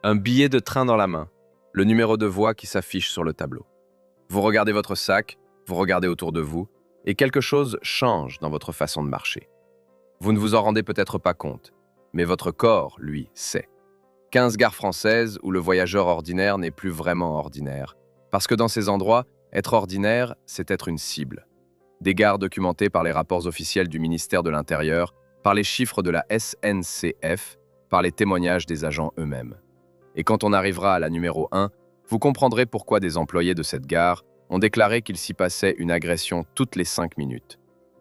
Un billet de train dans la main, le numéro de voie qui s'affiche sur le tableau. Vous regardez votre sac, vous regardez autour de vous, et quelque chose change dans votre façon de marcher. Vous ne vous en rendez peut-être pas compte, mais votre corps, lui, sait. 15 gares françaises où le voyageur ordinaire n'est plus vraiment ordinaire, parce que dans ces endroits, être ordinaire, c'est être une cible. Des gares documentées par les rapports officiels du ministère de l'Intérieur, par les chiffres de la SNCF, par les témoignages des agents eux-mêmes. Et quand on arrivera à la numéro 1, vous comprendrez pourquoi des employés de cette gare ont déclaré qu'il s'y passait une agression toutes les 5 minutes.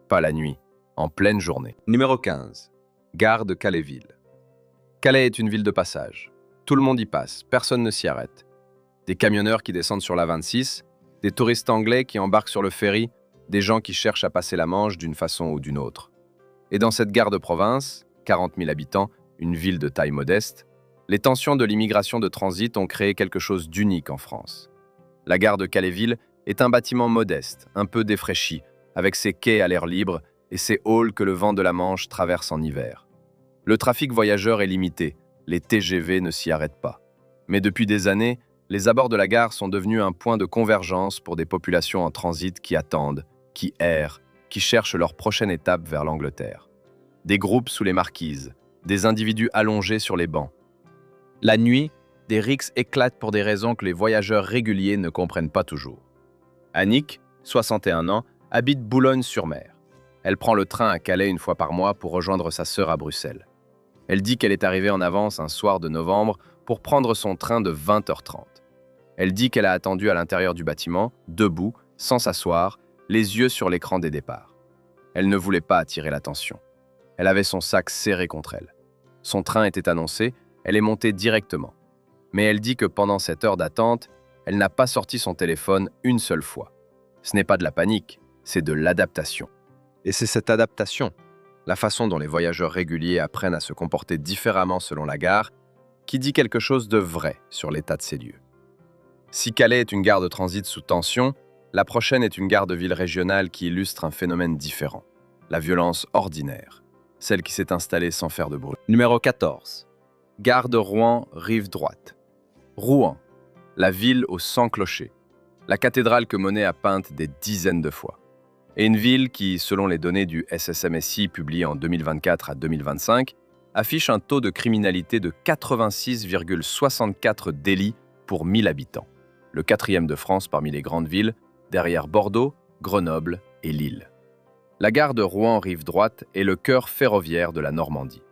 Pas la nuit, en pleine journée. Numéro 15. Gare de Calais-Ville. Calais est une ville de passage. Tout le monde y passe, personne ne s'y arrête. Des camionneurs qui descendent sur la 26, des touristes anglais qui embarquent sur le ferry, des gens qui cherchent à passer la Manche d'une façon ou d'une autre. Et dans cette gare de province, 40 000 habitants, une ville de taille modeste, les tensions de l'immigration de transit ont créé quelque chose d'unique en France. La gare de Calais-Ville est un bâtiment modeste, un peu défraîchi, avec ses quais à l'air libre et ses halls que le vent de la Manche traverse en hiver. Le trafic voyageur est limité, les TGV ne s'y arrêtent pas. Mais depuis des années, les abords de la gare sont devenus un point de convergence pour des populations en transit qui attendent, qui errent, qui cherchent leur prochaine étape vers l'Angleterre. Des groupes sous les marquises, des individus allongés sur les bancs. La nuit, des rixes éclatent pour des raisons que les voyageurs réguliers ne comprennent pas toujours. Annick, 61 ans, habite Boulogne-sur-Mer. Elle prend le train à Calais une fois par mois pour rejoindre sa sœur à Bruxelles. Elle dit qu'elle est arrivée en avance un soir de novembre pour prendre son train de 20h30. Elle dit qu'elle a attendu à l'intérieur du bâtiment, debout, sans s'asseoir, les yeux sur l'écran des départs. Elle ne voulait pas attirer l'attention. Elle avait son sac serré contre elle. Son train était annoncé, elle est montée directement. Mais elle dit que pendant cette heure d'attente, elle n'a pas sorti son téléphone une seule fois. Ce n'est pas de la panique, c'est de l'adaptation. Et c'est cette adaptation, la façon dont les voyageurs réguliers apprennent à se comporter différemment selon la gare, qui dit quelque chose de vrai sur l'état de ces lieux. Si Calais est une gare de transit sous tension, la prochaine est une gare de ville régionale qui illustre un phénomène différent, la violence ordinaire, celle qui s'est installée sans faire de bruit. Numéro 14. Gare de Rouen, rive droite. Rouen, la ville aux 100 clochers, la cathédrale que Monet a peinte des dizaines de fois. Et une ville qui, selon les données du SSMSI publiées en 2024 à 2025, affiche un taux de criminalité de 86,64 délits pour 1000 habitants, le 4e de France parmi les grandes villes, derrière Bordeaux, Grenoble et Lille. La gare de Rouen rive droite est le cœur ferroviaire de la Normandie.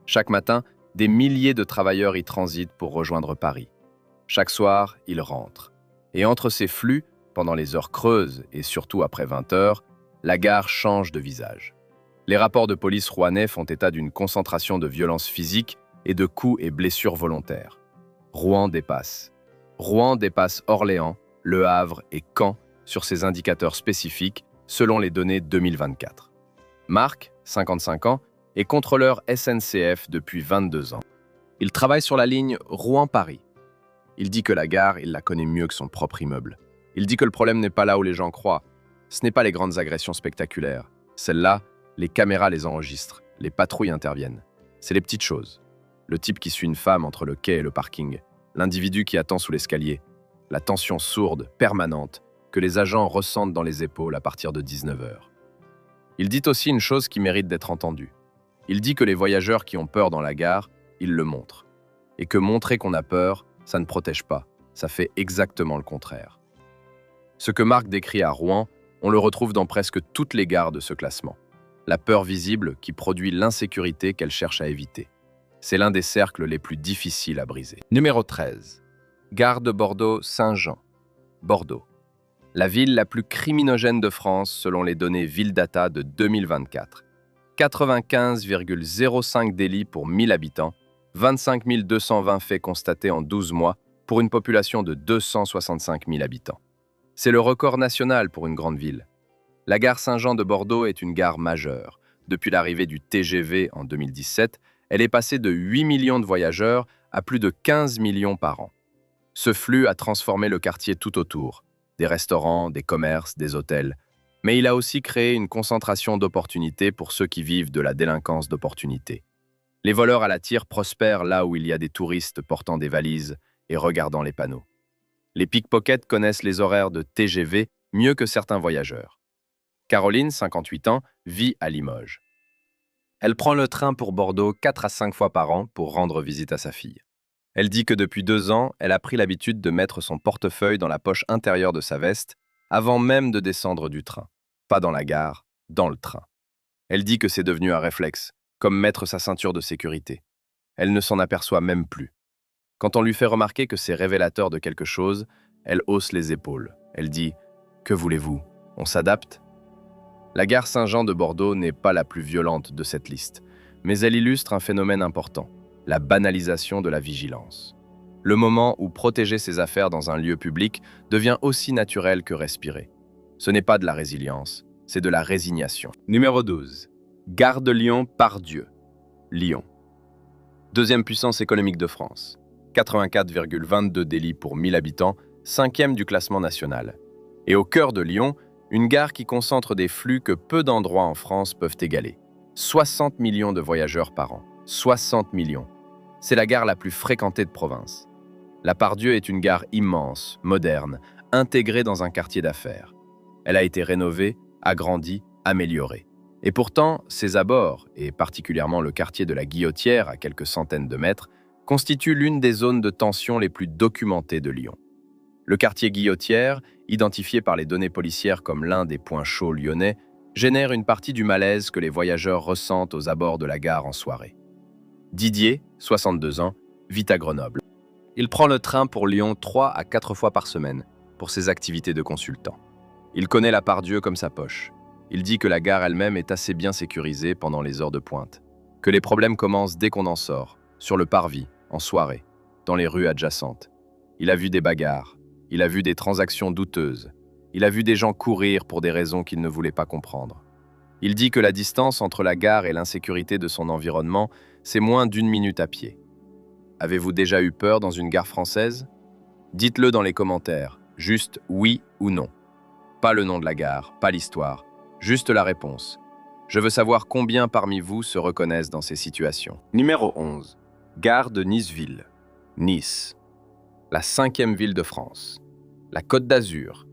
Chaque matin, des milliers de travailleurs y transitent pour rejoindre Paris. Chaque soir, ils rentrent. Et entre ces flux, pendant les heures creuses et surtout après 20 heures, la gare change de visage. Les rapports de police rouennais font état d'une concentration de violences physiques et de coups et blessures volontaires. Rouen dépasse. Rouen dépasse Orléans, Le Havre et Caen sur ces indicateurs spécifiques selon les données 2024. Marc, 55 ans, est contrôleur SNCF depuis 22 ans. Il travaille sur la ligne Rouen-Paris. Il dit que la gare, il la connaît mieux que son propre immeuble. Il dit que le problème n'est pas là où les gens croient. Ce n'est pas les grandes agressions spectaculaires. Celles-là, les caméras les enregistrent, les patrouilles interviennent. C'est les petites choses. Le type qui suit une femme entre le quai et le parking, l'individu qui attend sous l'escalier, la tension sourde, permanente, que les agents ressentent dans les épaules à partir de 19h. Il dit aussi une chose qui mérite d'être entendue. Il dit que les voyageurs qui ont peur dans la gare, ils le montrent. Et que montrer qu'on a peur, ça ne protège pas, ça fait exactement le contraire. Ce que Marc décrit à Rouen, on le retrouve dans presque toutes les gares de ce classement. La peur visible qui produit l'insécurité qu'elle cherche à éviter. C'est l'un des cercles les plus difficiles à briser. Numéro 13. Gare de Bordeaux-Saint-Jean. Bordeaux. La ville la plus criminogène de France selon les données Villedata de 2024. 95,05 délits pour 1000 habitants, 25 220 faits constatés en 12 mois pour une population de 265 000 habitants. C'est le record national pour une grande ville. La gare Saint-Jean de Bordeaux est une gare majeure. Depuis l'arrivée du TGV en 2017, elle est passée de 8 millions de voyageurs à plus de 15 millions par an. Ce flux a transformé le quartier tout autour, des restaurants, des commerces, des hôtels. Mais il a aussi créé une concentration d'opportunités pour ceux qui vivent de la délinquance d'opportunités. Les voleurs à la tire prospèrent là où il y a des touristes portant des valises et regardant les panneaux. Les pickpockets connaissent les horaires de TGV mieux que certains voyageurs. Caroline, 58 ans, vit à Limoges. Elle prend le train pour Bordeaux 4 à 5 fois par an pour rendre visite à sa fille. Elle dit que depuis 2 ans, elle a pris l'habitude de mettre son portefeuille dans la poche intérieure de sa veste avant même de descendre du train. Pas dans la gare, dans le train. Elle dit que c'est devenu un réflexe, comme mettre sa ceinture de sécurité. Elle ne s'en aperçoit même plus. Quand on lui fait remarquer que c'est révélateur de quelque chose, elle hausse les épaules. Elle dit « Que voulez-vous? On s'adapte ?» La gare Saint-Jean de Bordeaux n'est pas la plus violente de cette liste, mais elle illustre un phénomène important, la banalisation de la vigilance. Le moment où protéger ses affaires dans un lieu public devient aussi naturel que respirer. Ce n'est pas de la résilience, c'est de la résignation. Numéro 12. Gare de Lyon par Dieu. Lyon. Deuxième puissance économique de France. 84,22 délits pour 1000 habitants, 5e du classement national. Et au cœur de Lyon, une gare qui concentre des flux que peu d'endroits en France peuvent égaler. 60 millions de voyageurs par an. 60 millions. C'est la gare la plus fréquentée de province. La Part-Dieu est une gare immense, moderne, intégrée dans un quartier d'affaires. Elle a été rénovée, agrandie, améliorée. Et pourtant, ses abords, et particulièrement le quartier de la Guillotière à quelques centaines de mètres, constituent l'une des zones de tension les plus documentées de Lyon. Le quartier Guillotière, identifié par les données policières comme l'un des points chauds lyonnais, génère une partie du malaise que les voyageurs ressentent aux abords de la gare en soirée. Didier, 62 ans, vit à Grenoble. Il prend le train pour Lyon 3 à 4 fois par semaine pour ses activités de consultant. Il connaît la Part-Dieu comme sa poche. Il dit que la gare elle-même est assez bien sécurisée pendant les heures de pointe, que les problèmes commencent dès qu'on en sort, sur le parvis, en soirée, dans les rues adjacentes. Il a vu des bagarres, il a vu des transactions douteuses, il a vu des gens courir pour des raisons qu'il ne voulait pas comprendre. Il dit que la distance entre la gare et l'insécurité de son environnement, c'est moins d'1 minute à pied. Avez-vous déjà eu peur dans une gare française? Dites-le dans les commentaires, juste oui ou non. Pas le nom de la gare, pas l'histoire, juste la réponse. Je veux savoir combien parmi vous se reconnaissent dans ces situations. Numéro 11. Gare de Nice-Ville. Nice. La 5e ville de France. La Côte d'Azur.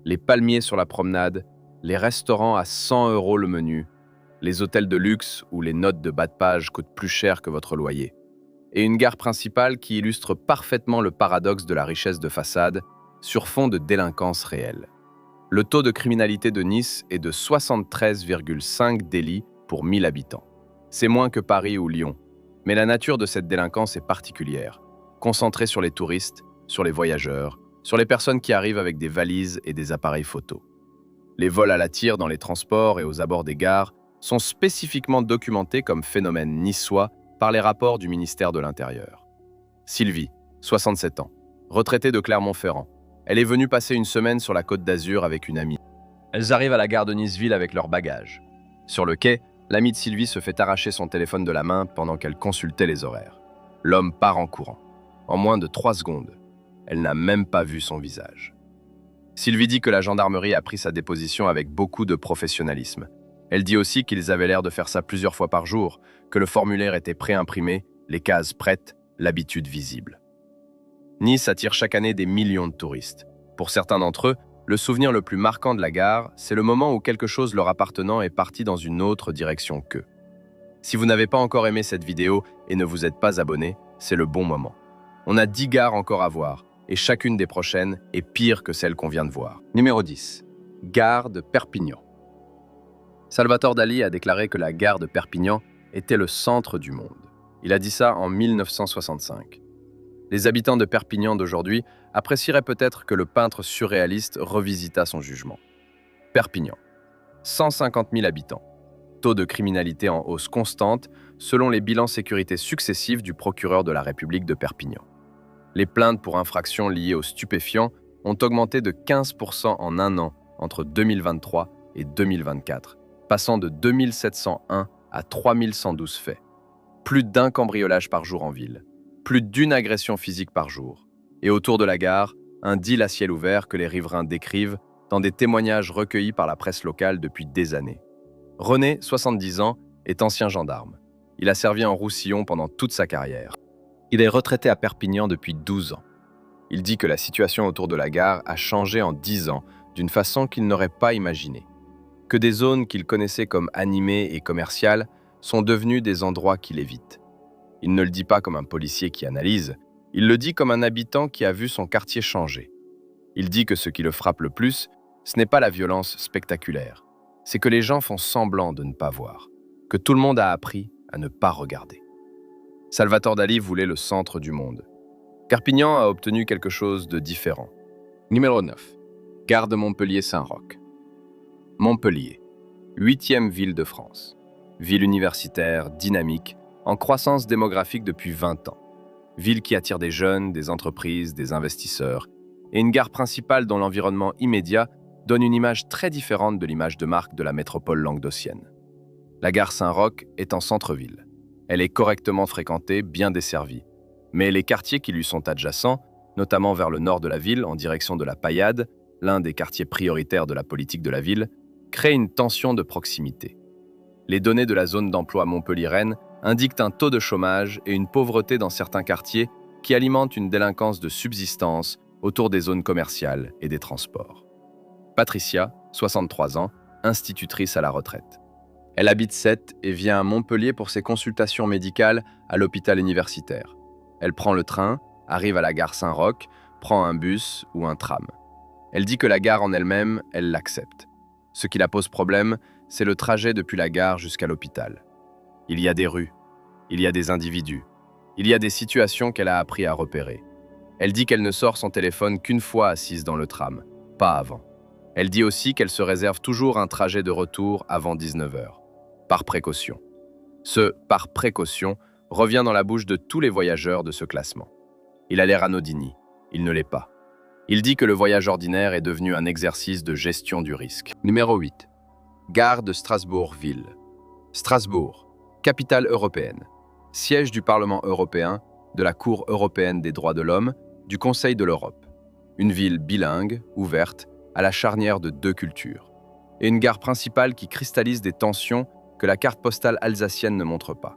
Les palmiers sur la promenade, les restaurants à 100 € le menu, les hôtels de luxe où les notes de bas de page coûtent plus cher que votre loyer. Et une gare principale qui illustre parfaitement le paradoxe de la richesse de façade sur fond de délinquance réelle. Le taux de criminalité de Nice est de 73,5 délits pour 1000 habitants. C'est moins que Paris ou Lyon, mais la nature de cette délinquance est particulière, concentrée sur les touristes, sur les voyageurs, sur les personnes qui arrivent avec des valises et des appareils photo. Les vols à la tire dans les transports et aux abords des gares sont spécifiquement documentés comme phénomène niçois par les rapports du ministère de l'Intérieur. Sylvie, 67 ans, retraitée de Clermont-Ferrand. Elle est venue passer une semaine sur la Côte d'Azur avec une amie. Elles arrivent à la gare de Nice-Ville avec leurs bagages. Sur le quai, l'amie de Sylvie se fait arracher son téléphone de la main pendant qu'elle consultait les horaires. L'homme part en courant. En moins de 3 secondes, elle n'a même pas vu son visage. Sylvie dit que la gendarmerie a pris sa déposition avec beaucoup de professionnalisme. Elle dit aussi qu'ils avaient l'air de faire ça plusieurs fois par jour, que le formulaire était pré-imprimé, les cases prêtes, l'habitude visible. Nice attire chaque année des millions de touristes. Pour certains d'entre eux, le souvenir le plus marquant de la gare, c'est le moment où quelque chose leur appartenant est parti dans une autre direction qu'eux. Si vous n'avez pas encore aimé cette vidéo et ne vous êtes pas abonné, c'est le bon moment. On a 10 gares encore à voir, et chacune des prochaines est pire que celle qu'on vient de voir. Numéro 10. Gare de Perpignan. Salvatore Dali a déclaré que la gare de Perpignan était le centre du monde. Il a dit ça en 1965. Les habitants de Perpignan d'aujourd'hui apprécieraient peut-être que le peintre surréaliste revisitât son jugement. Perpignan. 150 000 habitants. Taux de criminalité en hausse constante selon les bilans sécurité successifs du procureur de la République de Perpignan. Les plaintes pour infractions liées aux stupéfiants ont augmenté de 15% en un an entre 2023 et 2024, passant de 2701 à 3112 faits. Plus d'1 cambriolage par jour en ville, plus d'1 agression physique par jour. Et autour de la gare, un deal à ciel ouvert que les riverains décrivent dans des témoignages recueillis par la presse locale depuis des années. René, 70 ans, est ancien gendarme. Il a servi en Roussillon pendant toute sa carrière. Il est retraité à Perpignan depuis 12 ans. Il dit que la situation autour de la gare a changé en 10 ans d'une façon qu'il n'aurait pas imaginée. Que des zones qu'il connaissait comme animées et commerciales sont devenues des endroits qu'il évite. Il ne le dit pas comme un policier qui analyse, il le dit comme un habitant qui a vu son quartier changer. Il dit que ce qui le frappe le plus, ce n'est pas la violence spectaculaire, c'est que les gens font semblant de ne pas voir, que tout le monde a appris à ne pas regarder. Salvatore Dali voulait le centre du monde. Perpignan a obtenu quelque chose de différent. Numéro 9. Gare de Montpellier-Saint-Roch. Montpellier, 8e ville de France. Ville universitaire, dynamique, en croissance démographique depuis 20 ans. Ville qui attire des jeunes, des entreprises, des investisseurs, et une gare principale dont l'environnement immédiat donne une image très différente de l'image de marque de la métropole languedocienne. La gare Saint-Roch est en centre-ville. Elle est correctement fréquentée, bien desservie. Mais les quartiers qui lui sont adjacents, notamment vers le nord de la ville, en direction de la Paillade, l'un des quartiers prioritaires de la politique de la ville, créent une tension de proximité. Les données de la zone d'emploi montpelliéraine indiquent un taux de chômage et une pauvreté dans certains quartiers qui alimentent une délinquance de subsistance autour des zones commerciales et des transports. Patricia, 63 ans, institutrice à la retraite. Elle habite Sète et vient à Montpellier pour ses consultations médicales à l'hôpital universitaire. Elle prend le train, arrive à la gare Saint-Roch, prend un bus ou un tram. Elle dit que la gare en elle-même, elle l'accepte. Ce qui la pose problème, c'est le trajet depuis la gare jusqu'à l'hôpital. Il y a des rues, il y a des individus, il y a des situations qu'elle a appris à repérer. Elle dit qu'elle ne sort son téléphone qu'une fois assise dans le tram, pas avant. Elle dit aussi qu'elle se réserve toujours un trajet de retour avant 19h, par précaution. Ce « par précaution » revient dans la bouche de tous les voyageurs de ce classement. Il a l'air anodini, il ne l'est pas. Il dit que le voyage ordinaire est devenu un exercice de gestion du risque. Numéro 8. Gare de Strasbourg-Ville. Strasbourg, capitale européenne, siège du Parlement européen, de la Cour européenne des droits de l'homme, du Conseil de l'Europe. Une ville bilingue, ouverte, à la charnière de deux cultures. Et une gare principale qui cristallise des tensions que la carte postale alsacienne ne montre pas.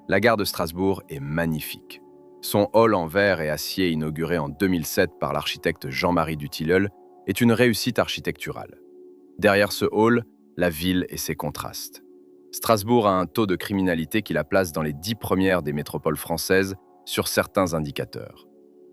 La gare de Strasbourg est magnifique. Son hall en verre et acier inauguré en 2007 par l'architecte Jean-Marie Dutilleul est une réussite architecturale. Derrière ce hall, la ville et ses contrastes. Strasbourg a un taux de criminalité qui la place dans les 10 premières des métropoles françaises sur certains indicateurs.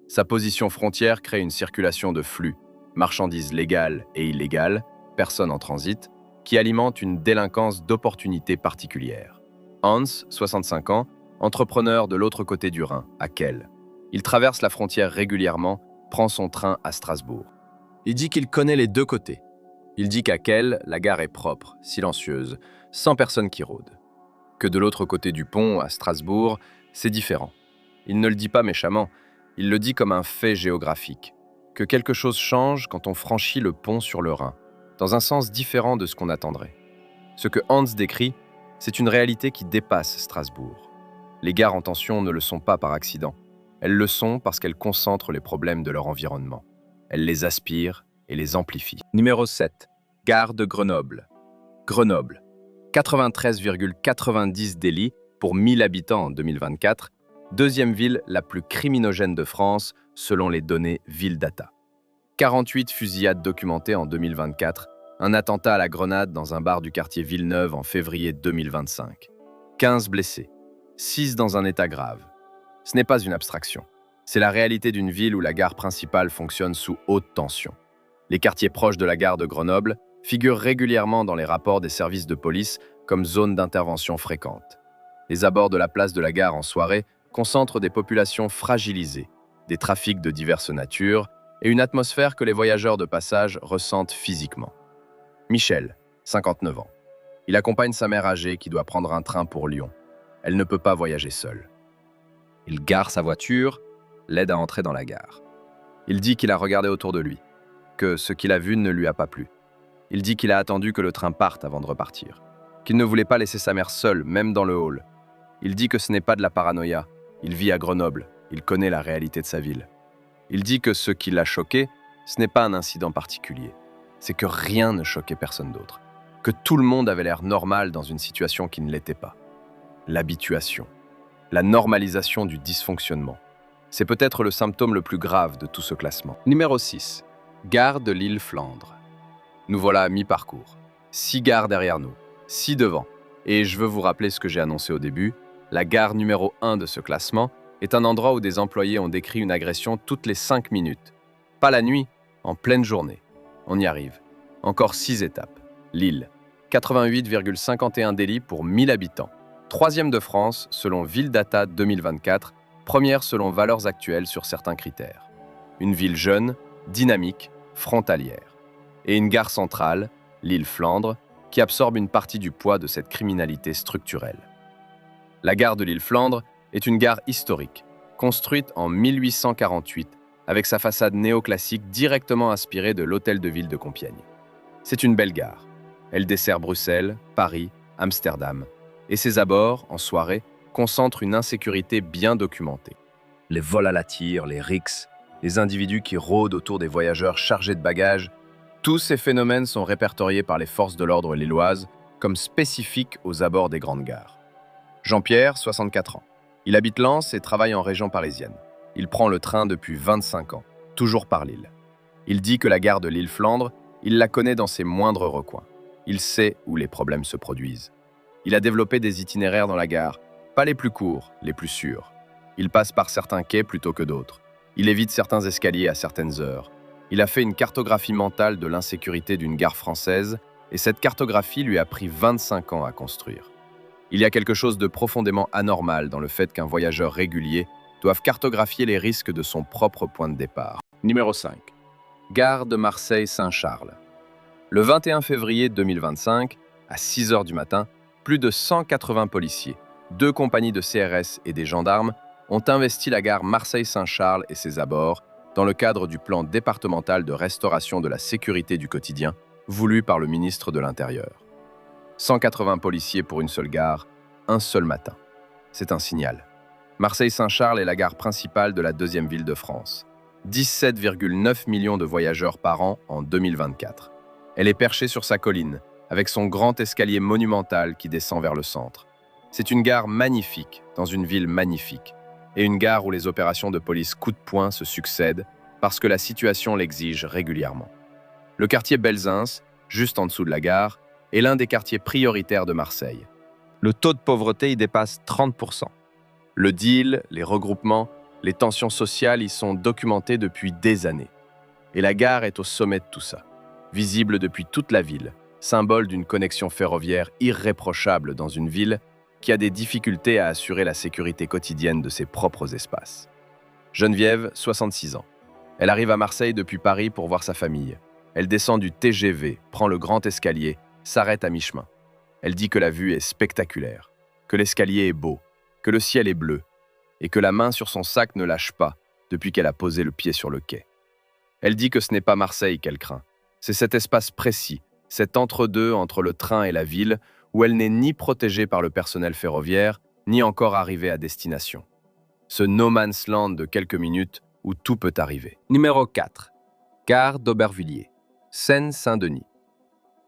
Sa position frontière crée une circulation de flux, marchandises légales et illégales, personnes en transit, qui alimente une délinquance d'opportunités particulières. Hans, 65 ans, entrepreneur de l'autre côté du Rhin, à Kehl. Il traverse la frontière régulièrement, prend son train à Strasbourg. Il dit qu'il connaît les deux côtés. Il dit qu'à Kehl, la gare est propre, silencieuse, sans personne qui rôde. Que de l'autre côté du pont, à Strasbourg, c'est différent. Il ne le dit pas méchamment, il le dit comme un fait géographique. Que quelque chose change quand on franchit le pont sur le Rhin, dans un sens différent de ce qu'on attendrait. Ce que Hans décrit, c'est une réalité qui dépasse Strasbourg. Les gares en tension ne le sont pas par accident. Elles le sont parce qu'elles concentrent les problèmes de leur environnement. Elles les aspirent et les amplifient. Numéro 7. Gare de Grenoble. Grenoble. 93,90 délits pour 1000 habitants en 2024, deuxième ville la plus criminogène de France selon les données Ville-Data. 48 fusillades documentées en 2024, un attentat à la grenade dans un bar du quartier Villeneuve en février 2025. 15 blessés, 6 dans un état grave. Ce n'est pas une abstraction. C'est la réalité d'une ville où la gare principale fonctionne sous haute tension. Les quartiers proches de la gare de Grenoble figurent régulièrement dans les rapports des services de police comme zone d'intervention fréquente. Les abords de la place de la gare en soirée concentrent des populations fragilisées, des trafics de diverses natures et une atmosphère que les voyageurs de passage ressentent physiquement. Michel, 59 ans. Il accompagne sa mère âgée qui doit prendre un train pour Lyon. Elle ne peut pas voyager seule. Il gare sa voiture, l'aide à entrer dans la gare. Il dit qu'il a regardé autour de lui, que ce qu'il a vu ne lui a pas plu. Il dit qu'il a attendu que le train parte avant de repartir, qu'il ne voulait pas laisser sa mère seule, même dans le hall. Il dit que ce n'est pas de la paranoïa. Il vit à Grenoble, il connaît la réalité de sa ville. Il dit que ce qui l'a choqué, ce n'est pas un incident particulier. C'est que rien ne choquait personne d'autre. Que tout le monde avait l'air normal dans une situation qui ne l'était pas. l'habituation, la normalisation du dysfonctionnement. C'est peut-être le symptôme le plus grave de tout ce classement. Numéro 6. Gare de l'île Flandre. Nous voilà à mi-parcours. 6 gares derrière nous, 6 devant. Et je veux vous rappeler ce que j'ai annoncé au début. La gare numéro 1 de ce classement est un endroit où des employés ont décrit une agression toutes les 5 minutes. Pas la nuit, en pleine journée. On y arrive. Encore 6 étapes. Lille, 88,51 délits pour 1000 habitants. 3e de France selon Ville Data 2024, première selon valeurs actuelles sur certains critères. Une ville jeune, dynamique, frontalière. Et une gare centrale, l'île Flandre, qui absorbe une partie du poids de cette criminalité structurelle. La gare de l'île Flandre est une gare historique, construite en 1848, avec sa façade néoclassique directement inspirée de l'hôtel de ville de Compiègne. C'est une belle gare. Elle dessert Bruxelles, Paris, Amsterdam. Et ses abords, en soirée, concentrent une insécurité bien documentée. Les vols à la tire, les rixes, les individus qui rôdent autour des voyageurs chargés de bagages, tous ces phénomènes sont répertoriés par les forces de l'ordre lilloises comme spécifiques aux abords des grandes gares. Jean-Pierre, 64 ans. Il habite Lens et travaille en région parisienne. Il prend le train depuis 25 ans, toujours par Lille. Il dit que la gare de l'île Flandre, il la connaît dans ses moindres recoins. Il sait où les problèmes se produisent. Il a développé des itinéraires dans la gare, pas les plus courts, les plus sûrs. Il passe par certains quais plutôt que d'autres. Il évite certains escaliers à certaines heures. Il a fait une cartographie mentale de l'insécurité d'une gare française et cette cartographie lui a pris 25 ans à construire. Il y a quelque chose de profondément anormal dans le fait qu'un voyageur régulier doive cartographier les risques de son propre point de départ. Numéro 5. Gare de Marseille-Saint-Charles. Le 21 février 2025, à 6 h du matin, plus de 180 policiers, 2 compagnies de CRS et des gendarmes ont investi la gare Marseille-Saint-Charles et ses abords dans le cadre du plan départemental de restauration de la sécurité du quotidien voulu par le ministre de l'Intérieur. 180 policiers pour une seule gare, un seul matin. C'est un signal. Marseille-Saint-Charles est la gare principale de la 2e ville de France. 17,9 millions de voyageurs par an en 2024. Elle est perchée sur sa colline, avec son grand escalier monumental qui descend vers le centre. C'est une gare magnifique, dans une ville magnifique, et une gare où les opérations de police coup de poing se succèdent parce que la situation l'exige régulièrement. Le quartier Belzins, juste en dessous de la gare, est l'un des quartiers prioritaires de Marseille. Le taux de pauvreté y dépasse 30%. Le deal, les regroupements, les tensions sociales y sont documentées depuis des années. Et la gare est au sommet de tout ça, visible depuis toute la ville, symbole d'une connexion ferroviaire irréprochable dans une ville qui a des difficultés à assurer la sécurité quotidienne de ses propres espaces. Geneviève, 66 ans. Elle arrive à Marseille depuis Paris pour voir sa famille. Elle descend du TGV, prend le grand escalier, s'arrête à mi-chemin. Elle dit que la vue est spectaculaire, que l'escalier est beau, que le ciel est bleu, et que la main sur son sac ne lâche pas depuis qu'elle a posé le pied sur le quai. Elle dit que ce n'est pas Marseille qu'elle craint. C'est cet espace précis, cet entre-deux entre le train et la ville, où elle n'est ni protégée par le personnel ferroviaire, ni encore arrivée à destination. Ce no man's land de quelques minutes où tout peut arriver. Numéro 4. Gare d'Aubervilliers, Seine-Saint-Denis.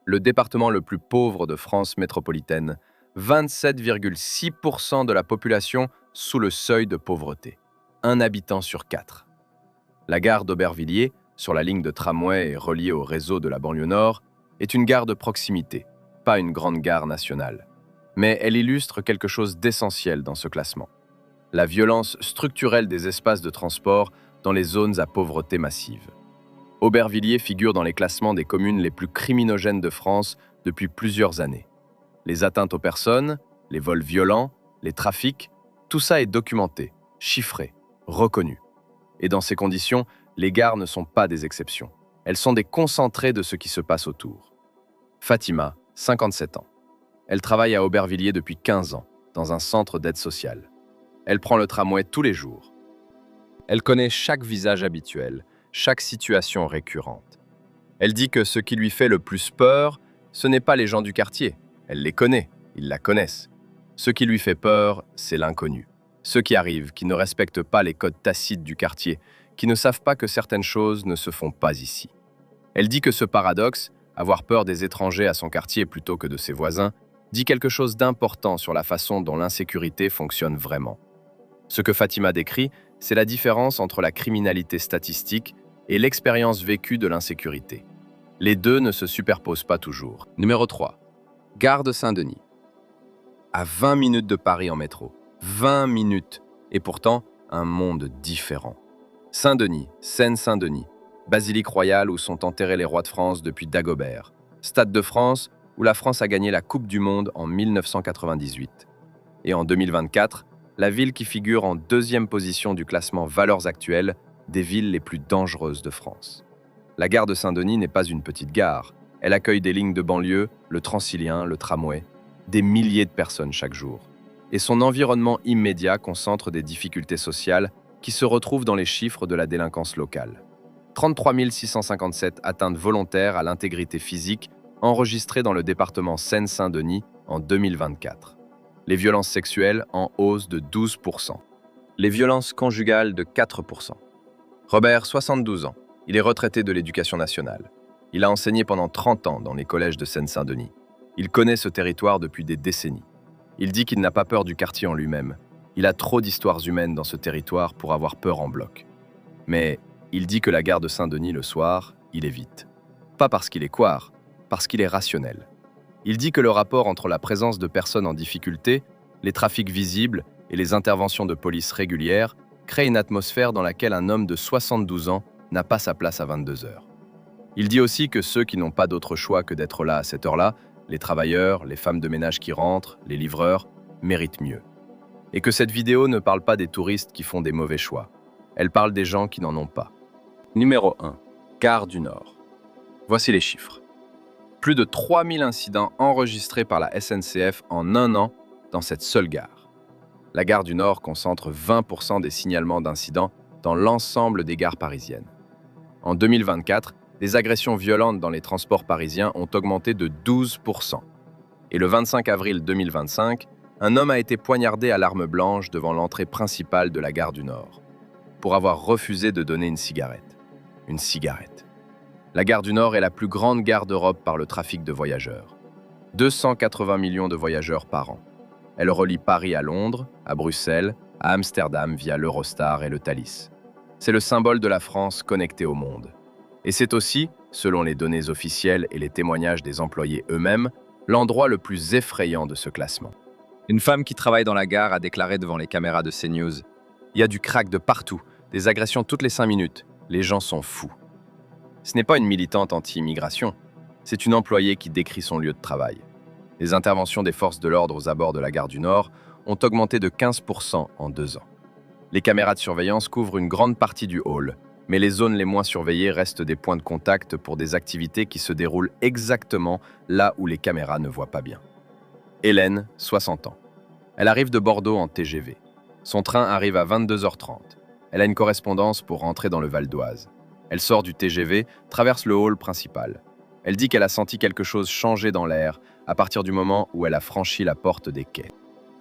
Le département le plus pauvre de France métropolitaine, 27,6% de la population sous le seuil de pauvreté. 1 habitant sur 4. La gare d'Aubervilliers, sur la ligne de tramway et reliée au réseau de la banlieue nord, est une gare de proximité, pas une grande gare nationale. Mais elle illustre quelque chose d'essentiel dans ce classement. La violence structurelle des espaces de transport dans les zones à pauvreté massive. Aubervilliers figure dans les classements des communes les plus criminogènes de France depuis plusieurs années. Les atteintes aux personnes, les vols violents, les trafics, tout ça est documenté, chiffré, reconnu. Et dans ces conditions, les gares ne sont pas des exceptions. Elles sont des concentrés de ce qui se passe autour. Fatima, 57 ans. Elle travaille à Aubervilliers depuis 15 ans, dans un centre d'aide sociale. Elle prend le tramway tous les jours. Elle connaît chaque visage habituel, chaque situation récurrente. Elle dit que ce qui lui fait le plus peur, ce n'est pas les gens du quartier. Elle les connaît, ils la connaissent. Ce qui lui fait peur, c'est l'inconnu. Ceux qui arrivent, qui ne respectent pas les codes tacites du quartier, qui ne savent pas que certaines choses ne se font pas ici. Elle dit que ce paradoxe, avoir peur des étrangers à son quartier plutôt que de ses voisins, dit quelque chose d'important sur la façon dont l'insécurité fonctionne vraiment. Ce que Fatima décrit, c'est la différence entre la criminalité statistique et l'expérience vécue de l'insécurité. Les deux ne se superposent pas toujours. Numéro 3. Gare de Saint-Denis. À 20 minutes de Paris en métro. 20 minutes. Et pourtant, un monde différent. Saint-Denis, Seine-Saint-Denis, basilique royale où sont enterrés les rois de France depuis Dagobert, Stade de France où la France a gagné la Coupe du Monde en 1998. Et en 2024, la ville qui figure en deuxième position du classement Valeurs actuelles des villes les plus dangereuses de France. La gare de Saint-Denis n'est pas une petite gare. Elle accueille des lignes de banlieue, le Transilien, le tramway, des milliers de personnes chaque jour. Et son environnement immédiat concentre des difficultés sociales qui se retrouvent dans les chiffres de la délinquance locale. 33 657 atteintes volontaires à l'intégrité physique enregistrées dans le département Seine-Saint-Denis en 2024. Les violences sexuelles en hausse de 12%. Les violences conjugales de 4%. Robert, 72 ans. Il est retraité de l'Éducation nationale. Il a enseigné pendant 30 ans dans les collèges de Seine-Saint-Denis. Il connaît ce territoire depuis des décennies. Il dit qu'il n'a pas peur du quartier en lui-même. Il a trop d'histoires humaines dans ce territoire pour avoir peur en bloc. Mais il dit que la gare de Saint-Denis le soir, il évite. Pas parce qu'il est couard, parce qu'il est rationnel. Il dit que le rapport entre la présence de personnes en difficulté, les trafics visibles et les interventions de police régulières crée une atmosphère dans laquelle un homme de 72 ans n'a pas sa place à 22 heures. Il dit aussi que ceux qui n'ont pas d'autre choix que d'être là à cette heure-là, les travailleurs, les femmes de ménage qui rentrent, les livreurs, méritent mieux. Et que cette vidéo ne parle pas des touristes qui font des mauvais choix. Elle parle des gens qui n'en ont pas. Numéro 1. Gare du Nord. Voici les chiffres. Plus de 3000 incidents enregistrés par la SNCF en un an dans cette seule gare. La gare du Nord concentre 20% des signalements d'incidents dans l'ensemble des gares parisiennes. En 2024, les agressions violentes dans les transports parisiens ont augmenté de 12%. Et le 25 avril 2025, un homme a été poignardé à l'arme blanche devant l'entrée principale de la gare du Nord, pour avoir refusé de donner une cigarette. Une cigarette. La gare du Nord est la plus grande gare d'Europe par le trafic de voyageurs. 280 millions de voyageurs par an. Elle relie Paris à Londres, à Bruxelles, à Amsterdam via l'Eurostar et le Thalys. C'est le symbole de la France connectée au monde. Et c'est aussi, selon les données officielles et les témoignages des employés eux-mêmes, l'endroit le plus effrayant de ce classement. Une femme qui travaille dans la gare a déclaré devant les caméras de CNews. Il y a du crack de partout, des agressions toutes les 5 minutes. Les gens sont fous. Ce n'est pas une militante anti-immigration, c'est une employée qui décrit son lieu de travail. Les interventions des forces de l'ordre aux abords de la gare du Nord ont augmenté de 15% en 2 ans. Les caméras de surveillance couvrent une grande partie du hall, mais les zones les moins surveillées restent des points de contact pour des activités qui se déroulent exactement là où les caméras ne voient pas bien. Hélène, 60 ans. Elle arrive de Bordeaux en TGV. Son train arrive à 22h30. Elle a une correspondance pour rentrer dans le Val d'Oise. Elle sort du TGV, traverse le hall principal. Elle dit qu'elle a senti quelque chose changer dans l'air à partir du moment où elle a franchi la porte des quais.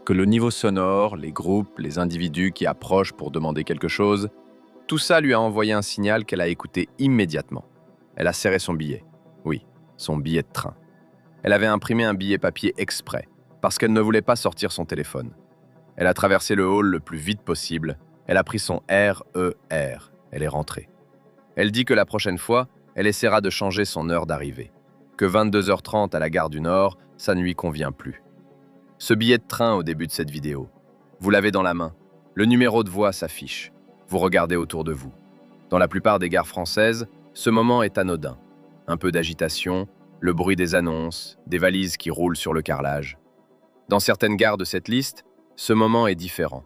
Que le niveau sonore, les groupes, les individus qui approchent pour demander quelque chose, tout ça lui a envoyé un signal qu'elle a écouté immédiatement. Elle a serré son billet. Oui, son billet de train. Elle avait imprimé un billet papier exprès, parce qu'elle ne voulait pas sortir son téléphone. Elle a traversé le hall le plus vite possible. Elle a pris son RER. Elle est rentrée. Elle dit que la prochaine fois, elle essaiera de changer son heure d'arrivée. Que 22h30 à la gare du Nord, ça ne lui convient plus. Ce billet de train au début de cette vidéo, vous l'avez dans la main. Le numéro de voie s'affiche. Vous regardez autour de vous. Dans la plupart des gares françaises, ce moment est anodin. Un peu d'agitation, le bruit des annonces, des valises qui roulent sur le carrelage. Dans certaines gares de cette liste, ce moment est différent.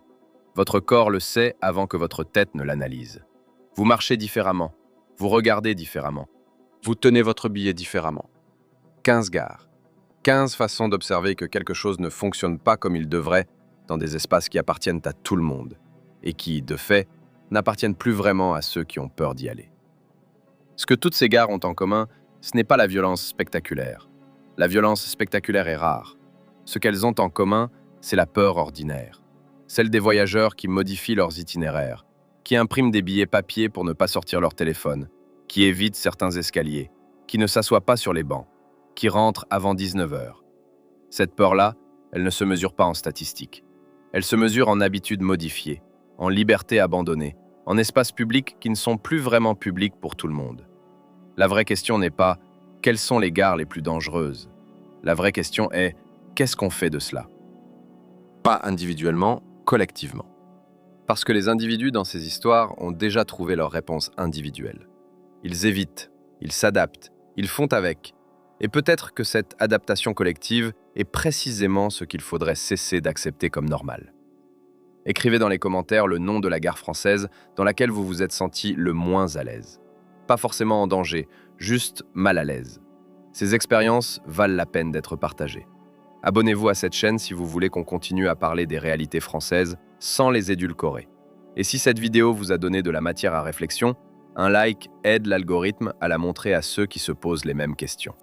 Votre corps le sait avant que votre tête ne l'analyse. Vous marchez différemment. Vous regardez différemment. Vous tenez votre billet différemment. 15 gares. 15 façons d'observer que quelque chose ne fonctionne pas comme il devrait dans des espaces qui appartiennent à tout le monde et qui, de fait, n'appartiennent plus vraiment à ceux qui ont peur d'y aller. Ce que toutes ces gares ont en commun, ce n'est pas la violence spectaculaire. La violence spectaculaire est rare. Ce qu'elles ont en commun, c'est la peur ordinaire. Celle des voyageurs qui modifient leurs itinéraires, qui impriment des billets papier pour ne pas sortir leur téléphone, qui évitent certains escaliers, qui ne s'assoient pas sur les bancs, qui rentrent avant 19h. Cette peur-là, elle ne se mesure pas en statistiques. Elle se mesure en habitudes modifiées, en libertés abandonnées, en espaces publics qui ne sont plus vraiment publics pour tout le monde. La vraie question n'est pas « quelles sont les gares les plus dangereuses ?» La vraie question est « qu'est-ce qu'on fait de cela ?» Pas individuellement, collectivement. Parce que les individus dans ces histoires ont déjà trouvé leur réponse individuelle. Ils évitent, ils s'adaptent, ils font avec. Et peut-être que cette adaptation collective est précisément ce qu'il faudrait cesser d'accepter comme normal. Écrivez dans les commentaires le nom de la gare française dans laquelle vous vous êtes senti le moins à l'aise. Pas forcément en danger, juste mal à l'aise. Ces expériences valent la peine d'être partagées. Abonnez-vous à cette chaîne si vous voulez qu'on continue à parler des réalités françaises sans les édulcorer. Et si cette vidéo vous a donné de la matière à réflexion, un like aide l'algorithme à la montrer à ceux qui se posent les mêmes questions.